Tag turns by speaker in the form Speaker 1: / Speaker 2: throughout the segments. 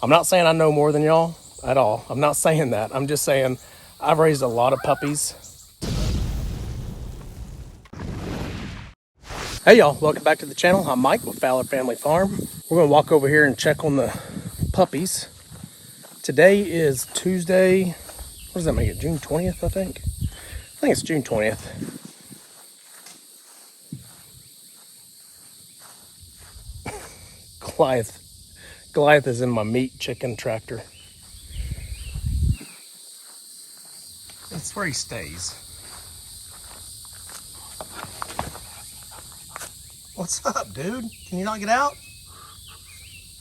Speaker 1: I'm not saying I know more than y'all at all. I'm not saying that. I'm just saying I've raised a lot of puppies. Hey y'all, welcome back to the channel. I'm Mike with Fowler Family Farm. We're gonna walk over here and check on the puppies. Today is Tuesday. What does that make it? June 20th, I think. I think it's June 20th. Goliath is in my meat chicken tractor. That's where he stays. What's up, dude? Can you not get out?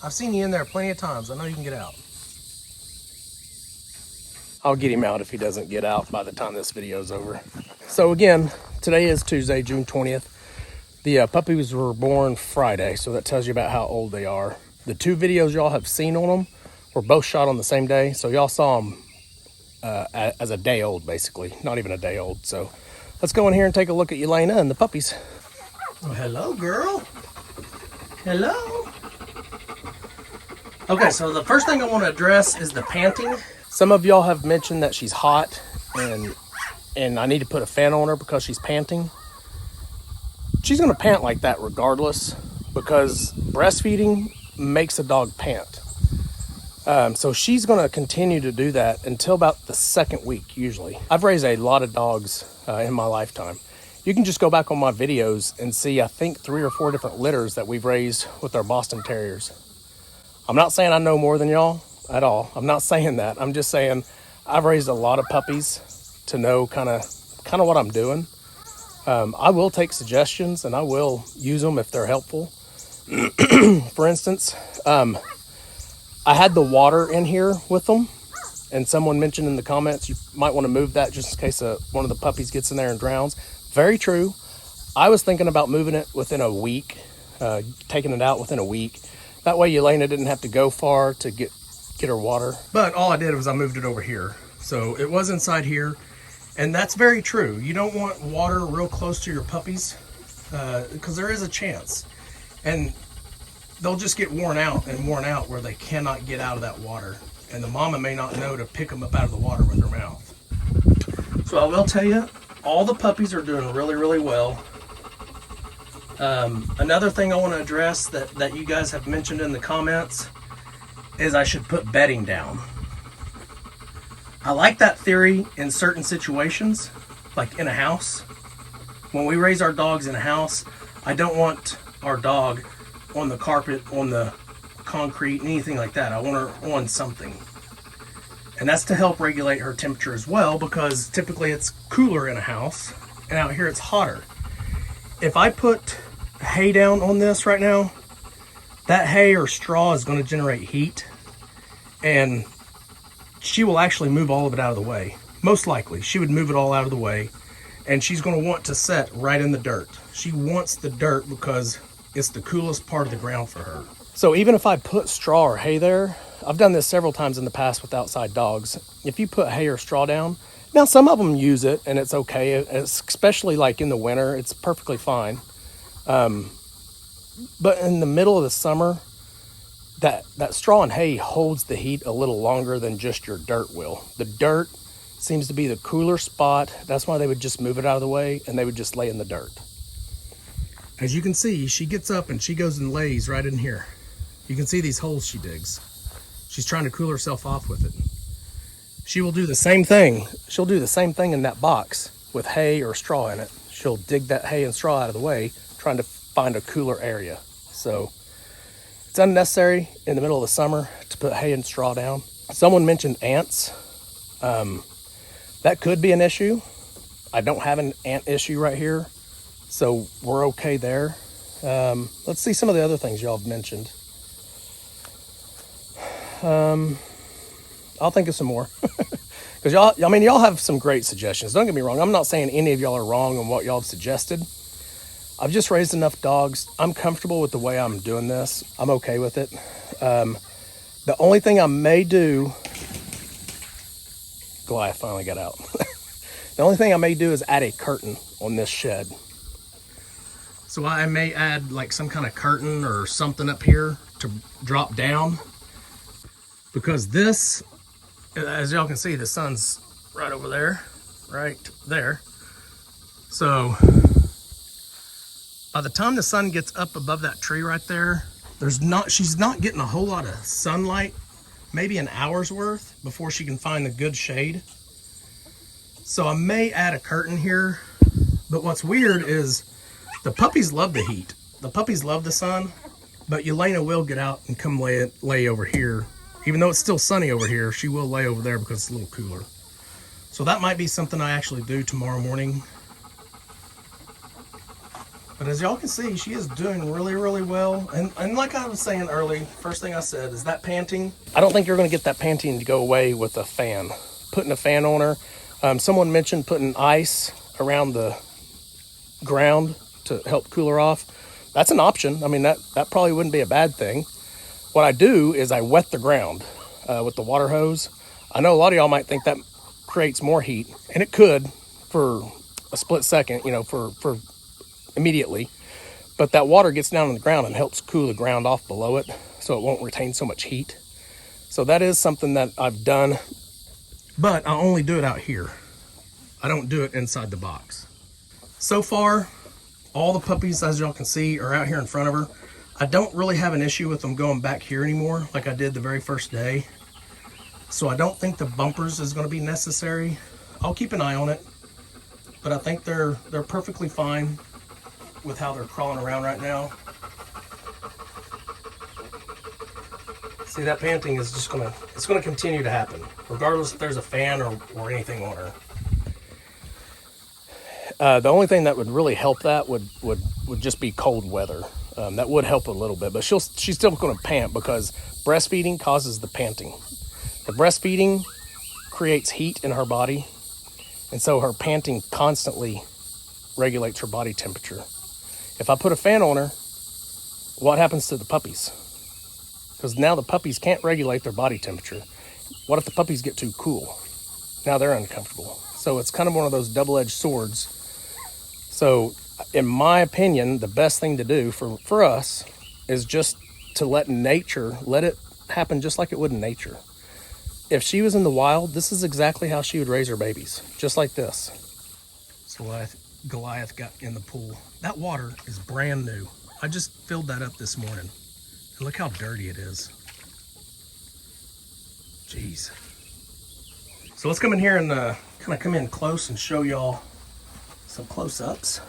Speaker 1: I've seen you in there plenty of times. I know you can get out. I'll get him out if he doesn't get out by the time this video is over. So again, today is Tuesday, June 20th. The puppies were born Friday, so that tells you about how old they are. The two videos y'all have seen on them were both shot on the same day, so y'all saw them as a day old, basically. Not even a day old. So let's go in here and take a look at Elena and the puppies. Oh, hello, girl. Hello. Okay, so the first thing I want to address is the panting. Some of y'all have mentioned that she's hot and I need to put a fan on her because she's panting. She's going to pant like that regardless because breastfeeding makes a dog pant. So she's going to continue to do that until about the second week, usually. I've raised a lot of dogs in my lifetime. You can just go back on my videos and see, I think, 3 or 4 different litters that we've raised with our Boston Terriers. I'm not saying I know more than y'all at all. I'm not saying that. I'm just saying I've raised a lot of puppies to know kind of what I'm doing. I will take suggestions and I will use them if they're helpful. For instance, I had the water in here with them, and someone mentioned in the comments you might want to move that just in case one of the puppies gets in there and drowns. Very true. I was thinking about moving it within a week, taking it out within a week. That way Elena didn't have to go far to get her water. But all I did was I moved it over here. So it was inside here. And that's very true. You don't want water real close to your puppies because there is a chance. And they'll just get worn out where they cannot get out of that water. And the mama may not know to pick them up out of the water with her mouth. So I will tell you, all the puppies are doing really, really well. Another thing I want to address that you guys have mentioned in the comments is I should put bedding down. I like that theory in certain situations, like in a house. When we raise our dogs in a house, I don't want our dog on the carpet, on the concrete, anything like that. I want her on something. And that's to help regulate her temperature as well, because typically it's cooler in a house, and out here it's hotter. If I put hay down on this right now, that hay or straw is going to generate heat, and she will actually move all of it out of the way. Most likely, she would move it all out of the way, and she's going to want to set right in the dirt. She wants the dirt because it's the coolest part of the ground for her. So even if I put straw or hay there, I've done this several times in the past with outside dogs. If you put hay or straw down, now some of them use it and it's okay, especially like in the winter, it's perfectly fine. But in the middle of the summer, that straw and hay holds the heat a little longer than just your dirt will. The dirt seems to be the cooler spot. That's why they would just move it out of the way and they would just lay in the dirt. As you can see, she gets up and she goes and lays right in here. You can see these holes she digs. She's trying to cool herself off with it. She will do the same thing. She'll do the same thing in that box with hay or straw in it. She'll dig that hay and straw out of the way, trying to find a cooler area. So it's unnecessary in the middle of the summer to put hay and straw down. Someone mentioned ants. That could be an issue. I don't have an ant issue right here, so we're okay there. Let's see some of the other things y'all have mentioned. I'll think of some more. Because y'all have some great suggestions. Don't get me wrong. I'm not saying any of y'all are wrong on what y'all have suggested. I've just raised enough dogs. I'm comfortable with the way I'm doing this. I'm okay with it. The only thing I may do, Goliath finally got out. The only thing I may do is add a curtain on this shed. So I may add like some kind of curtain or something up here to drop down. because this, as y'all can see, the sun's right over there, right there. So by the time the sun gets up above that tree right there, she's not getting a whole lot of sunlight, maybe an hour's worth before she can find the good shade. So I may add a curtain here, but what's weird is the puppies love the heat. The puppies love the sun, but Yelena will get out and come lay over here. Even though it's still sunny over here, she will lay over there because it's a little cooler. So that might be something I actually do tomorrow morning. But as y'all can see, she is doing really, really well. And like I was saying early, first thing I said is that panting. I don't think you're going to get that panting to go away with a fan. Putting a fan on her. Someone mentioned putting ice around the ground to help cool her off. That's an option. I mean, that probably wouldn't be a bad thing. What I do is I wet the ground with the water hose. I know a lot of y'all might think that creates more heat, and it could for a split second, you know, for immediately. But that water gets down on the ground and helps cool the ground off below it, so it won't retain so much heat. So that is something that I've done, but I only do it out here. I don't do it inside the box. So far, all the puppies, as y'all can see, are out here in front of her. I don't really have an issue with them going back here anymore like I did the very first day. So I don't think the bumpers is going to be necessary. I'll keep an eye on it, but I think they're perfectly fine with how they're crawling around right now. See, that panting is just it's gonna continue to happen, regardless if there's a fan or anything on her. The only thing that would really help that would just be cold weather. That would help a little bit, but she's still going to pant because breastfeeding causes the panting. The breastfeeding creates heat in her body, and so her panting constantly regulates her body temperature. If I put a fan on her, what happens to the puppies? Because now the puppies can't regulate their body temperature. What if the puppies get too cool? Now they're uncomfortable. So it's kind of one of those double-edged swords. So in my opinion, the best thing to do for us is just to let it happen just like it would in nature. If she was in the wild, this is exactly how she would raise her babies, just like this. So Goliath got in the pool. That water is brand new. I just filled that up this morning. And look how dirty it is. Jeez. So let's come in here and kind of come in close and show y'all some close-ups.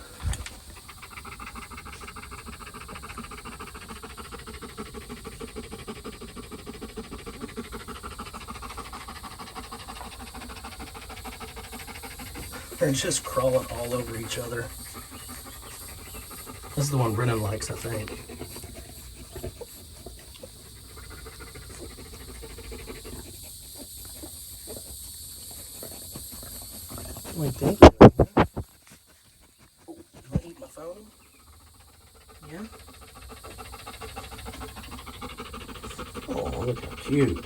Speaker 1: They're just crawling all over each other. This is the one Brennan likes, I think. What do you think? Oh, do I eat my phone? Yeah? Oh, look how cute.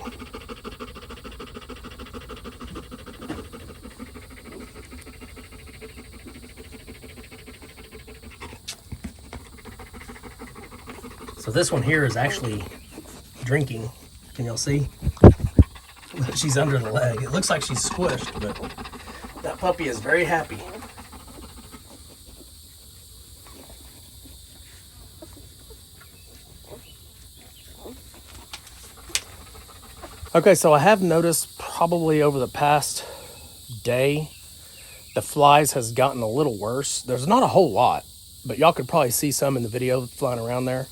Speaker 1: So this one here is actually drinking. Can y'all see? She's under the leg. It looks like she's squished, but that puppy is very happy. Okay, so I have noticed probably over the past day, the flies has gotten a little worse. There's not a whole lot, but y'all could probably see some in the video flying around there.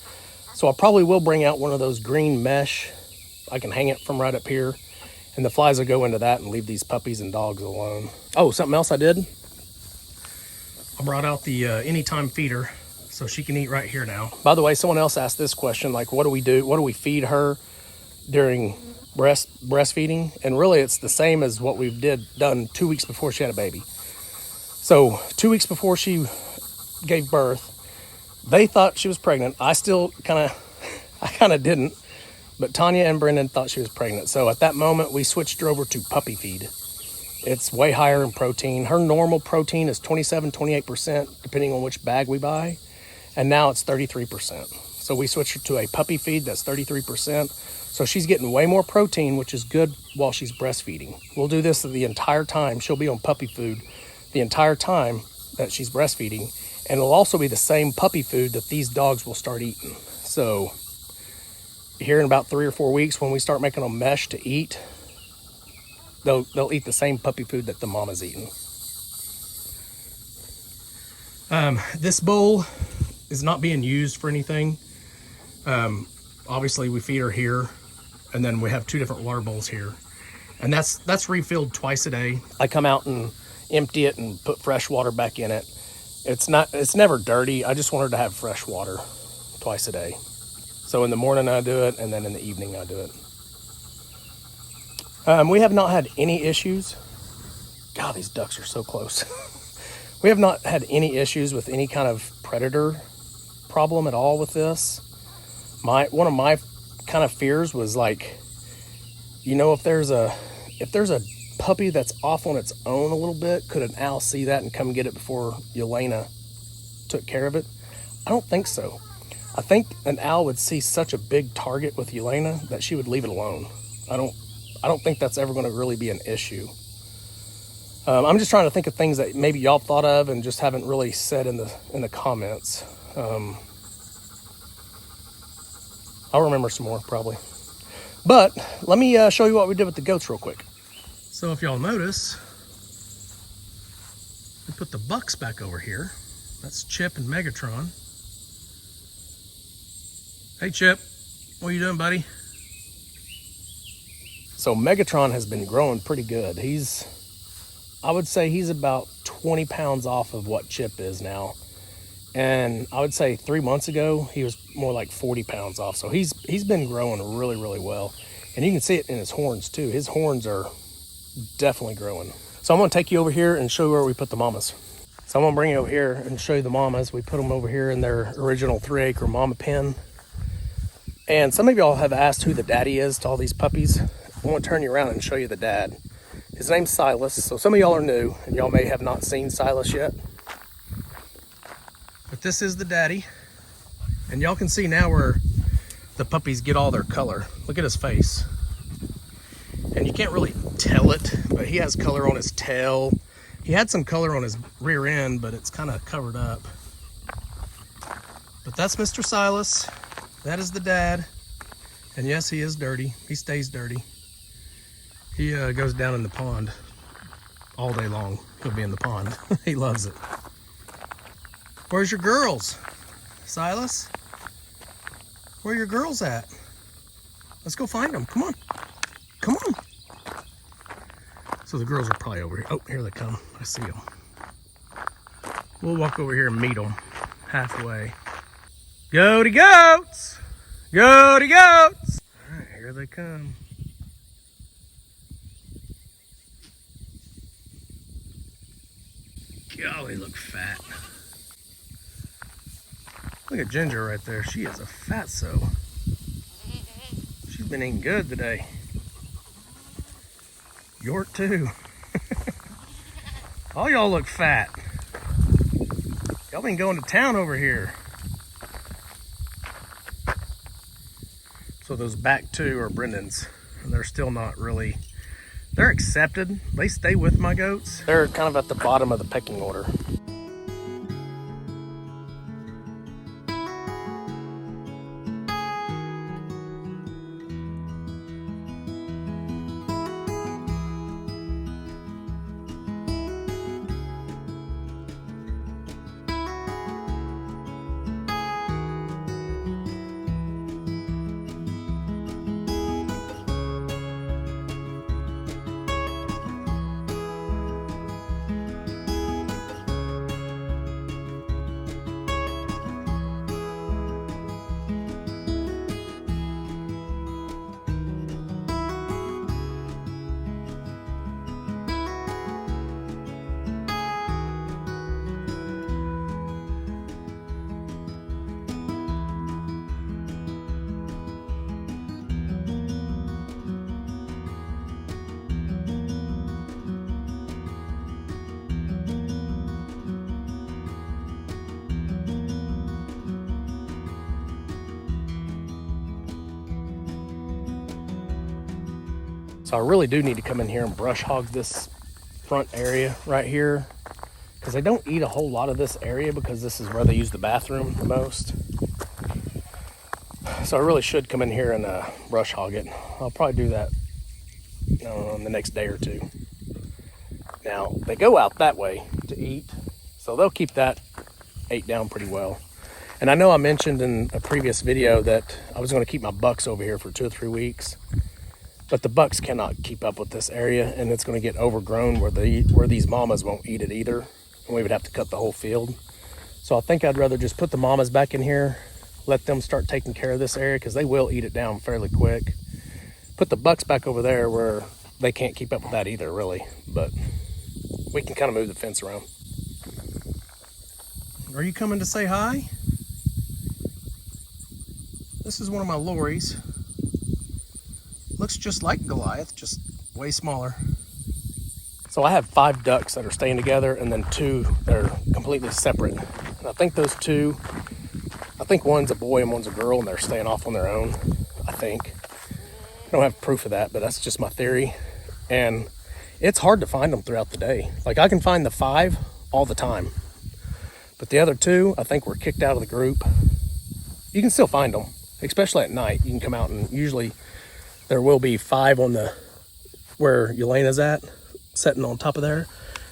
Speaker 1: So I probably will bring out one of those green mesh. I can hang it from right up here, and the flies will go into that and leave these puppies and dogs alone. Oh, something else I did. I brought out the anytime feeder, so she can eat right here now. By the way, someone else asked this question, like, what do we do? What do we feed her during breastfeeding? And really, it's the same as what we've done 2 weeks before she had a baby. So 2 weeks before she gave birth, they thought she was pregnant. I kind of didn't, but Tanya and Brendan thought she was pregnant. So at that moment, we switched her over to puppy feed. It's way higher in protein. Her normal protein is 27-28%, depending on which bag we buy. And now it's 33%. So we switched her to a puppy feed that's 33%. So she's getting way more protein, which is good while she's breastfeeding. We'll do this the entire time. She'll be on puppy food the entire time that she's breastfeeding. And it'll also be the same puppy food that these dogs will start eating. So here in about 3 or 4 weeks, when we start making them mesh to eat, they'll eat the same puppy food that the mama's eating. This bowl is not being used for anything. Obviously we feed her here, and then we have 2 different water bowls here, and that's refilled twice a day. I come out and empty it and put fresh water back in it. It's never dirty. I just want her to have fresh water twice a day. So in the morning I do it, and then in the evening I do it. We have not had any issues. God, these ducks are so close. We have not had any issues with any kind of predator problem at all with this. One of my kind of fears was like, you know, if there's a puppy that's off on its own a little bit, could an owl see that and come get it before Yelena took care of it? I don't think so. I think an owl would see such a big target with Yelena that she would leave it alone. I don't think that's ever going to really be an issue. I'm just trying to think of things that maybe y'all thought of and just haven't really said in the comments. I'll remember some more probably. But let me show you what we did with the goats real quick. So if y'all notice, we put the bucks back over here. That's Chip and Megatron. Hey Chip, what are you doing, buddy? So Megatron has been growing pretty good. I would say he's about 20 pounds off of what Chip is now. And I would say 3 months ago, he was more like 40 pounds off. So he's been growing really, really well. And you can see it in his horns too. His horns are definitely growing. So I'm gonna take you over here and show you where we put the mamas. So I'm gonna bring you over here and show you the mamas. We put them over here in their original 3-acre mama pen. And some of y'all have asked who the daddy is to all these puppies. I wanna turn you around and show you the dad. His name's Silas. So some of y'all are new and y'all may have not seen Silas yet. But this is the daddy. And y'all can see now where the puppies get all their color. Look at his face. And you can't really tell it, but he has color on his tail. He had some color on his rear end, but it's kind of covered up. But that's Mr. Silas. That is the dad. And yes, he is dirty. He stays dirty. He goes down in the pond all day long. He'll be in the pond. He loves it. Where's your girls? Silas? Where are your girls at? Let's go find them. Come on. Come on. So the girls are probably over here. Oh, here they come. I see them. We'll walk over here and meet them halfway. Goaty goats! Goaty goats! All right, here they come. Golly, look fat. Look at Ginger right there. She is a fatso. She's been eating good today. York too. All y'all look fat. Y'all been going to town over here. So those back 2 are Brendan's, and they're still not really, they're accepted. They stay with my goats. They're kind of at the bottom of the pecking order. So I really do need to come in here and brush hog this front area right here, because they don't eat a whole lot of this area because this is where they use the bathroom the most. So I really should come in here and brush hog it. I'll probably do that in the next day or two. Now, they go out that way to eat, so they'll keep that ate down pretty well. And I know I mentioned in a previous video that I was going to keep my bucks over here for 2 or 3 weeks, but the bucks cannot keep up with this area, and it's going to get overgrown where these mamas won't eat it either, and we would have to cut the whole field. So I think I'd rather just put the mamas back in here, let them start taking care of this area, because they will eat it down fairly quick. Put the bucks back over there where they can't keep up with that either, really, but we can kind of move the fence around. Are you coming to say hi? This is one of my lorries. Looks just like Goliath, just way smaller. So I have 5 ducks that are staying together and then 2 that are completely separate. And I think those 2, I think one's a boy and one's a girl, and they're staying off on their own, I think. I don't have proof of that, but that's just my theory. And it's hard to find them throughout the day. Like, I can find the 5 all the time, but the other 2, I think, were kicked out of the group. You can still find them, especially at night. You can come out and usually there will be 5 on the, where Yelena's at, sitting on top of there.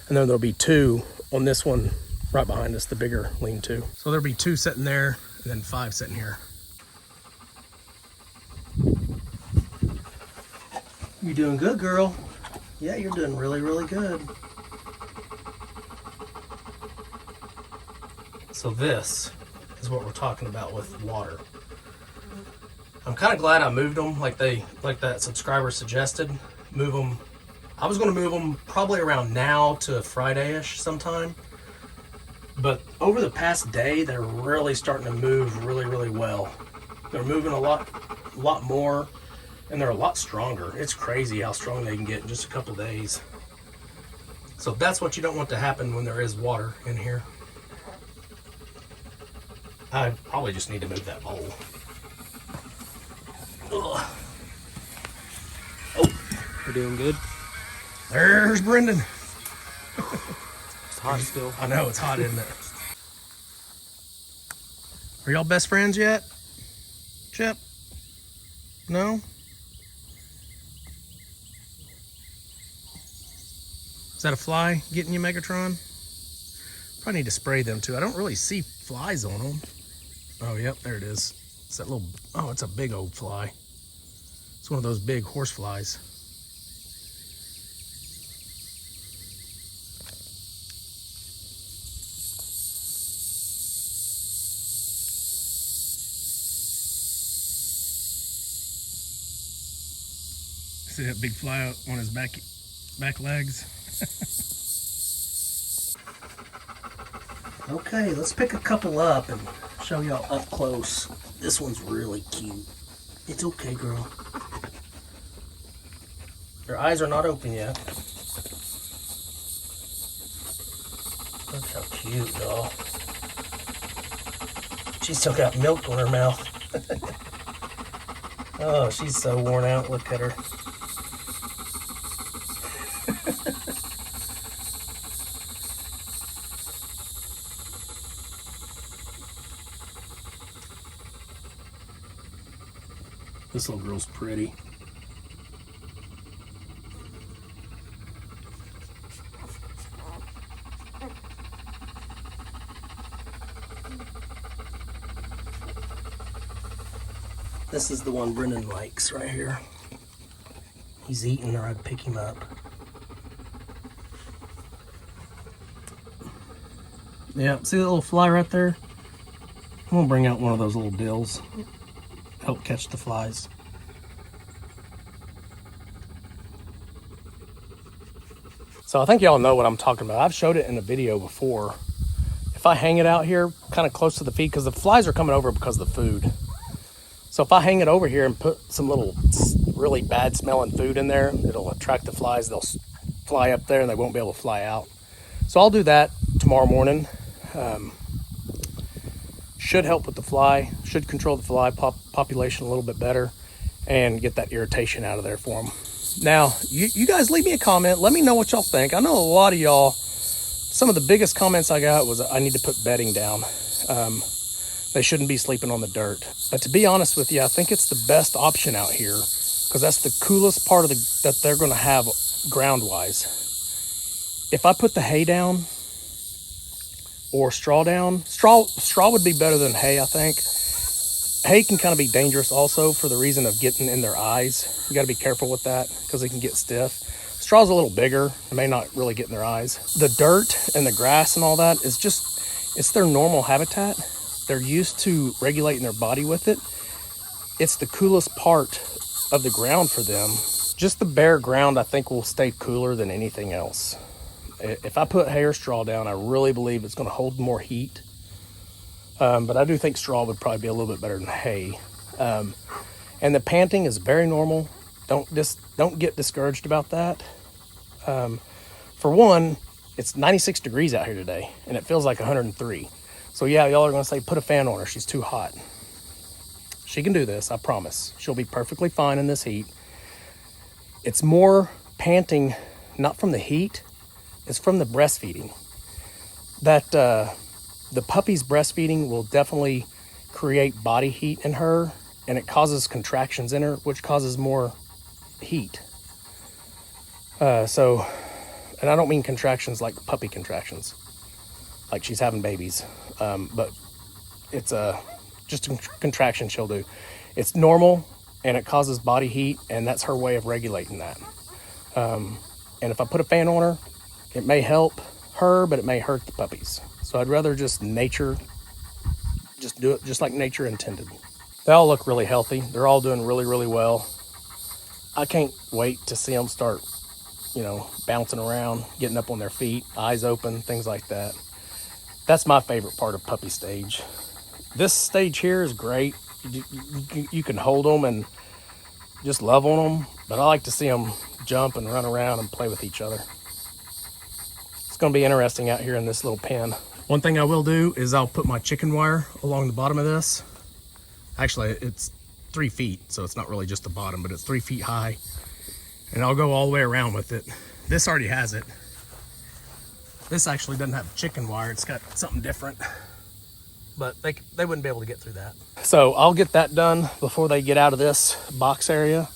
Speaker 1: And then there'll be 2 on this one right behind us, the bigger lean-to. So there'll be 2 sitting there and then 5 sitting here. You doing good, girl? Yeah, you're doing really, really good. So this is what we're talking about with water. I'm kind of glad I moved them like that subscriber suggested. Move them. I was going to move them probably around now to Friday-ish sometime. But over the past day, they're really starting to move really, really well. They're moving a lot more, and they're a lot stronger. It's crazy how strong they can get in just a couple days. So that's what you don't want to happen when there is water in here. I probably just need to move that bowl. Ugh. Oh,
Speaker 2: we're doing good.
Speaker 1: There's Brendan.
Speaker 2: It's hot still.
Speaker 1: I know, it's hot, isn't it? Are y'all best friends yet? Chip? No? Is that a fly getting you, Megatron? Probably need to spray them too. I don't really see flies on them. Oh, yep, there it is. It's that little, oh, it's a big old fly. It's one of those big horse flies. See that big fly on his back legs? Okay, let's pick a couple up and show y'all up close. This one's really cute. It's okay, girl. Their eyes are not open yet. Look how cute, y'all. She's still got milk on her mouth. Oh, she's so worn out. Look at her. This little girl's pretty. This is the one Brendan likes right here. He's eating, or I'd pick him up. Yeah, see that little fly right there? I'm gonna bring out one of those little bills. Help catch the flies. So I think y'all know what I'm talking about. I've showed it in a video before. If I hang it out here kind of close to the feed, because the flies are coming over because of the food. So if I hang it over here and put some little really bad smelling food in there, it'll attract the flies. They'll fly up there and they won't be able to fly out. So I'll do that tomorrow morning. Should help with the fly, should control the fly population a little bit better and get that irritation out of there for them. Now, you guys leave me a comment. Let me know what y'all think. I know a lot of y'all, some of the biggest comments I got was I need to put bedding down. They shouldn't be sleeping on the dirt. But to be honest with you, I think it's the best option out here because that's the coolest part of that they're going to have ground-wise. If I put the hay down or straw down, straw would be better than hay, I think. Hay can kind of be dangerous also for the reason of getting in their eyes. You got to be careful with that because they can get stiff. Straw's a little bigger. It may not really get in their eyes. The dirt and the grass and all that is just, it's their normal habitat. They're used to regulating their body with it. It's the coolest part of the ground for them. Just the bare ground, I think, will stay cooler than anything else. If I put hay or straw down, I really believe it's going to hold more heat. But I do think straw would probably be a little bit better than hay. And the panting is very normal. Don't get discouraged about that. For one, it's 96 degrees out here today, and it feels like 103. So yeah, y'all are going to say, put a fan on her. She's too hot. She can do this, I promise. She'll be perfectly fine in this heat. It's more panting, not from the heat, it's from the breastfeeding. The puppy's breastfeeding will definitely create body heat in her, and it causes contractions in her, which causes more heat. And I don't mean contractions like puppy contractions, like she's having babies, but it's just a contraction she'll do. It's normal, and it causes body heat, and that's her way of regulating that. And if I put a fan on her, it may help her, but it may hurt the puppies. So I'd rather just do it just like nature intended. They all look really healthy. They're all doing really, really well. I can't wait to see them start, bouncing around, getting up on their feet, eyes open, things like that. That's my favorite part of puppy stage. This stage here is great. You can hold them and just love on them, but I like to see them jump and run around and play with each other. It's going to be interesting out here in this little pen. One thing I will do is I'll put my chicken wire along the bottom of this. Actually, it's 3 feet, so it's not really just the bottom, but it's 3 feet high. And I'll go all the way around with it. This already has it. This actually doesn't have chicken wire. It's got something different, but they wouldn't be able to get through that. So I'll get that done before they get out of this box area.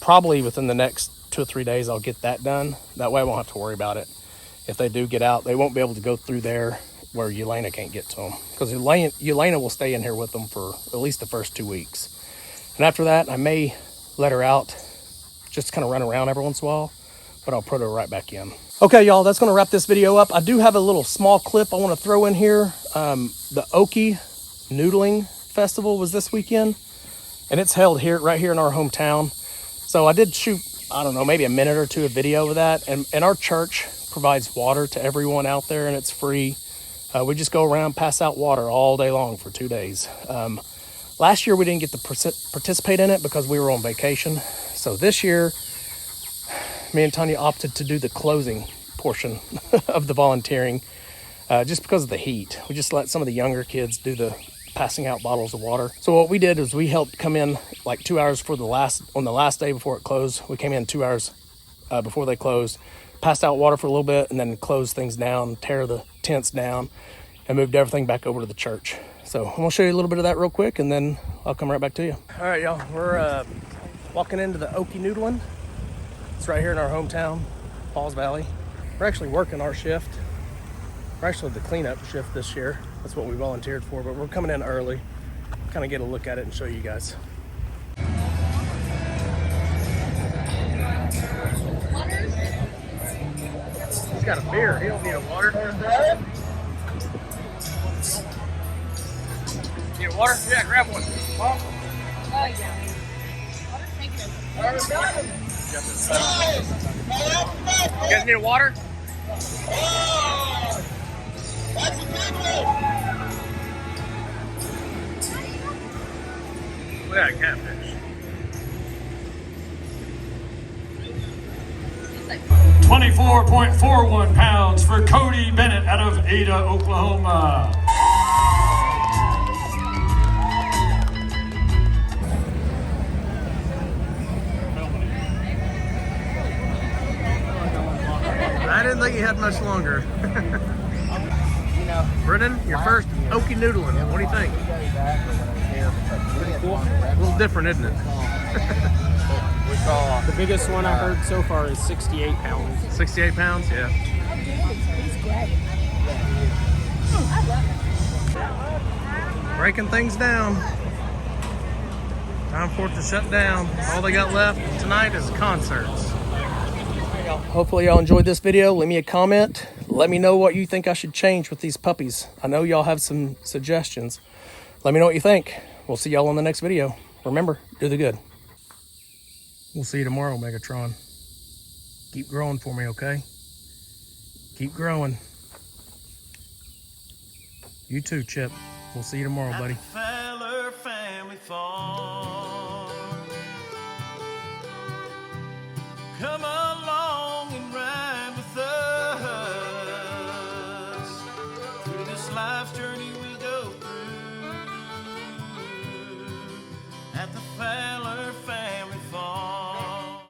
Speaker 1: Probably within the next 2 or 3 days, I'll get that done. That way I won't have to worry about it. If they do get out, they won't be able to go through there where Elena can't get to them, because Elena will stay in here with them for at least the first 2 weeks. And after that, I may let her out, just kind of run around every once in a while, but I'll put her right back in. Okay, y'all, that's going to wrap this video up. I do have a little small clip I want to throw in here. The Okie Noodling Festival was this weekend, and it's held right here in our hometown. So I did shoot, I don't know, maybe a minute or two of video of that. And our church provides water to everyone out there, and it's free. We just go around, pass out water all day long for 2 days. Last year we didn't get to participate in it because we were on vacation. So this year, me and Tanya opted to do the closing portion of the volunteering, just because of the heat. We just let some of the younger kids do the passing out bottles of water. So what we did is we helped come in like 2 hours on the last day before it closed. We came in 2 hours before they closed, passed out water for a little bit, and then closed things down, tear the tents down, and moved everything back over to the church. So I'm gonna show you a little bit of that real quick, and then I'll come right back to you. All right, y'all, we're walking into the Okie Noodling. It's right here in our hometown, Falls Valley. We're actually working our shift. We're actually the cleanup shift this year. That's what we volunteered for, but we're coming in early, kind of get a look at it and show you guys. He's got a beer. He don't need a water. Need a water? Yeah, grab one.
Speaker 3: Oh, yeah. Water's taking it.
Speaker 1: You guys need a water?
Speaker 3: That's a big one.
Speaker 1: Look at that catfish.
Speaker 4: 24.41 pounds for Cody Bennett out of Ada, Oklahoma.
Speaker 1: didn't think you had much longer.
Speaker 5: You know,
Speaker 1: Brennan, your first okie noodling. What do you think? A little different, isn't it?
Speaker 5: we saw
Speaker 2: The biggest one I heard so far is 68 pounds.
Speaker 1: 68 pounds, yeah.
Speaker 3: He's great. I love him.
Speaker 1: Breaking things down. Time for it to shut down. All they got left tonight is concerts. Hopefully y'all enjoyed this video. Leave me a comment. Let me know what you think I should change with these puppies. I know y'all have some suggestions. Let me know what you think. We'll see y'all on the next video. Remember, do the good. We'll see you tomorrow, Megatron. Keep growing for me, okay? Keep growing. You too, Chip. We'll see you tomorrow, buddy.
Speaker 6: Fowler family farm. Come along and ride with us through this life's journey we go through at the